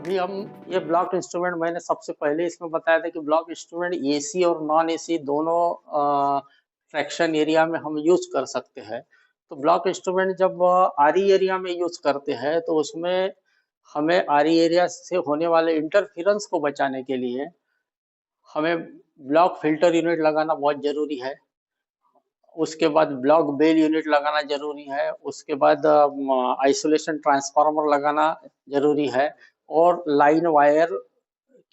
अभी हम ये ब्लॉक इंस्ट्रूमेंट मैंने सबसे पहले इसमें बताया था कि ब्लॉक इंस्ट्रूमेंट एसी और नॉन एसी दोनों फ्रैक्शन एरिया में हम यूज कर सकते हैं। तो ब्लॉक इंस्ट्रूमेंट जब आरई एरिया में यूज करते हैं तो उसमें हमें आरई एरिया से होने वाले इंटरफेरेंस को बचाने के लिए हमें ब्लॉक फिल्टर यूनिट लगाना बहुत जरूरी है। उसके बाद ब्लॉक बेल यूनिट लगाना जरूरी है। उसके बाद आइसोलेशन ट्रांसफार्मर लगाना जरूरी है और लाइन वायर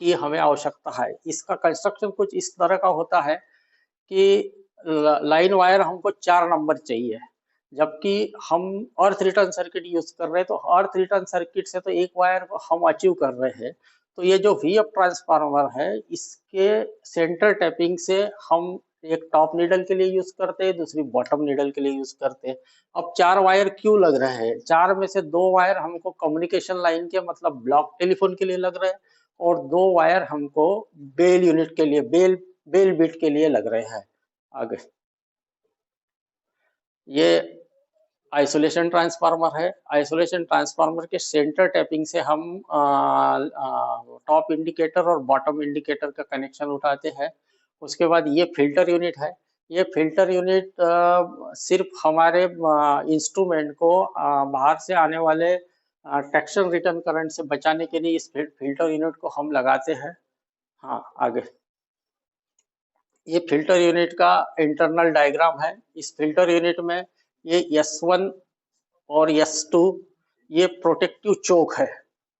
की हमें आवश्यकता है। इसका कंस्ट्रक्शन कुछ इस तरह का होता है कि लाइन वायर हमको 4 नंबर चाहिए, जबकि हम अर्थ रिटर्न सर्किट यूज कर रहे हैं, तो अर्थ रिटर्न सर्किट से तो एक वायर हम अचीव कर रहे हैं। तो ये जो वी एफ ट्रांसफार्मर है, इसके सेंटर टैपिंग से हम एक टॉप नीडल के लिए यूज करते हैं, दूसरी बॉटम नीडल के लिए यूज करते हैं। अब 4 वायर क्यों लग रहे हैं? 4 में से 2 वायर हमको कम्युनिकेशन लाइन के मतलब ब्लॉक टेलीफोन के लिए लग रहे हैं और 2 वायर हमको बेल यूनिट के लिए बेल बिट के लिए लग रहे हैं। आगे ये आइसोलेशन ट्रांसफार्मर है। आइसोलेशन ट्रांसफार्मर के सेंटर टैपिंग से हम टॉप इंडिकेटर और बॉटम इंडिकेटर का कनेक्शन उठाते हैं। उसके बाद ये फिल्टर यूनिट है। ये फिल्टर यूनिट सिर्फ हमारे इंस्ट्रूमेंट को बाहर से आने वाले ट्रैक्शन रिटर्न करंट से बचाने के लिए इस फिल्टर यूनिट को हम लगाते हैं। हाँ, आगे ये फिल्टर यूनिट का इंटरनल डायग्राम है। इस फिल्टर यूनिट में ये S1 और S2 ये प्रोटेक्टिव चोक है।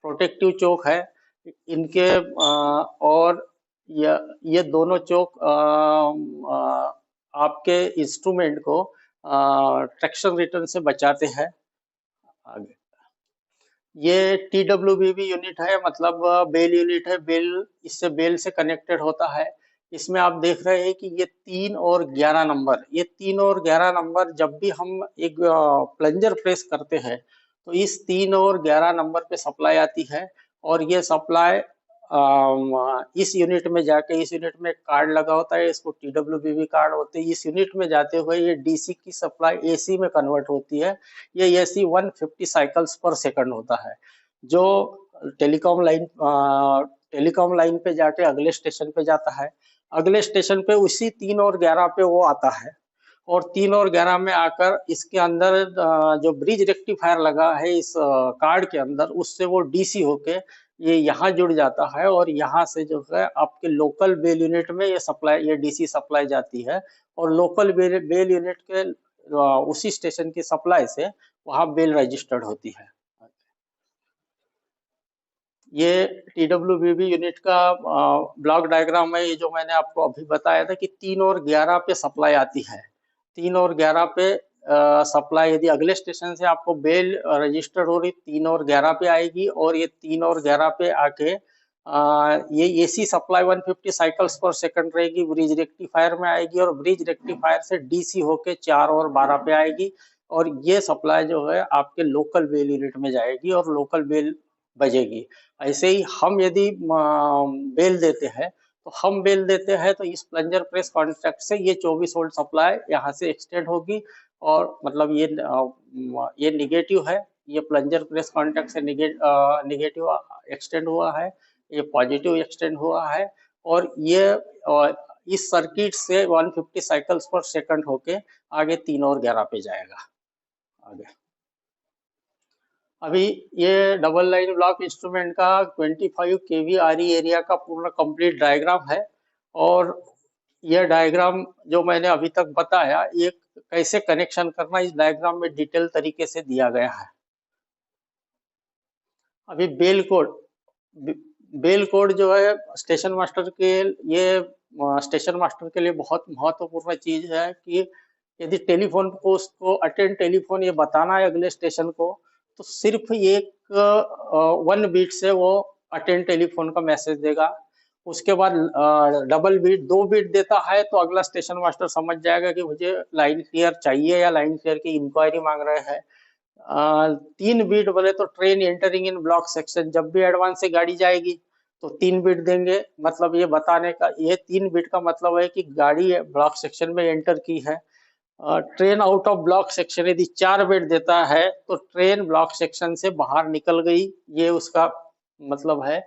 प्रोटेक्टिव चोक है इनके और ये दोनों चोक आपके इंस्ट्रूमेंट को ट्रैक्शन रिटर्न से बचाते हैं। आगे ये TWBB यूनिट है, मतलब बेल यूनिट है। बेल इससे बेल से कनेक्टेड होता है। इसमें आप देख रहे हैं कि ये 3 और 11 नंबर, ये 3 और 11 नंबर जब भी हम एक प्लंजर प्रेस करते हैं तो इस 3 और 11 नंबर पे सप्लाई आती है और ये सप्लाई इस यूनिट में जाके, इस यूनिट में कार्ड लगा होता है, इसको TWBB कार्ड होते हैं। इस यूनिट में जाते हुए ये DC की सप्लाई AC में कन्वर्ट होती है। ये AC 150 साइकिल्स पर सेकंड होता है, जो टेलीकॉम लाइन पे जाके अगले स्टेशन पे जाता है। अगले स्टेशन पे उसी 3 और 11 पे वो आता है और 3 और 11 में आकर इसके अंदर जो ब्रिज रेक्टिफायर लगा है इस कार्ड के अंदर, उससे वो DC होके ये यहाँ जुड़ जाता है और यहाँ से जो है आपके लोकल बेल यूनिट में ये सप्लाई, ये DC सप्लाई जाती है और लोकल बेल यूनिट के उसी स्टेशन की सप्लाई से वहाँ बेल रजिस्टर्ड होती है। ये TWBB यूनिट का ब्लॉक डायग्राम है। ये जो मैंने आपको अभी बताया था कि 3 और 11 पे सप्लाई आती है। 3 और 11 पे सप्लाई, यदि अगले स्टेशन से आपको बेल रजिस्टर्ड हो रही 3 और 11 पे आएगी और ये 3 और 11 पे आके ये AC सप्लाई 150 साइकिल्स पर सेकंड रहेगी, ब्रिज रेक्टिफायर में आएगी और ब्रिज रेक्टिफायर से DC होके 4 और 12 पे आएगी और ये सप्लाई जो है आपके लोकल बेल यूनिट में जाएगी और लोकल बेल बजेगी। ऐसे ही हम यदि बेल देते हैं तो इस प्लंजर प्रेस कॉन्टैक्ट से ये 24 वोल्ट सप्लाई यहाँ से एक्सटेंड होगी और मतलब ये निगेटिव है। ये प्लंजर प्रेस कॉन्टैक्ट से निगेटिव एक्सटेंड हुआ है, ये पॉजिटिव एक्सटेंड हुआ है और ये इस सर्किट से 150 साइकिल्स पर सेकंड होके आगे 3 और 11 पे जाएगा। आगे अभी ये डबल लाइन ब्लॉक इंस्ट्रूमेंट का 25 kV RE एरिया का पूर्ण कंप्लीट डायग्राम है और यह डायग्राम जो मैंने अभी तक बताया, ये कैसे कनेक्शन करना इस डायग्राम में डिटेल तरीके से दिया गया है। अभी बेल कोड जो है स्टेशन मास्टर के, ये स्टेशन मास्टर के लिए बहुत महत्वपूर्ण चीज है कि यदि टेलीफोन को उसको अटेंड टेलीफोन ये बताना है अगले स्टेशन को, तो सिर्फ एक 1 बीट से वो अटेंड टेलीफोन का मैसेज देगा। उसके बाद डबल बीट 2 बीट देता है तो अगला स्टेशन मास्टर समझ जाएगा कि मुझे लाइन क्लियर चाहिए या लाइन क्लियर की इंक्वायरी मांग रहे हैं। 3 बीट बोले तो train entering in block section, जब भी एडवांस से गाड़ी जाएगी तो 3 बीट देंगे। मतलब ये बताने का, ये 3 बीट का मतलब है कि गाड़ी ब्लॉक सेक्शन में एंटर की है। Train out of block section यदि 4 बीट देता है तो ट्रेन ब्लॉक सेक्शन से बाहर निकल गई, ये उसका मतलब है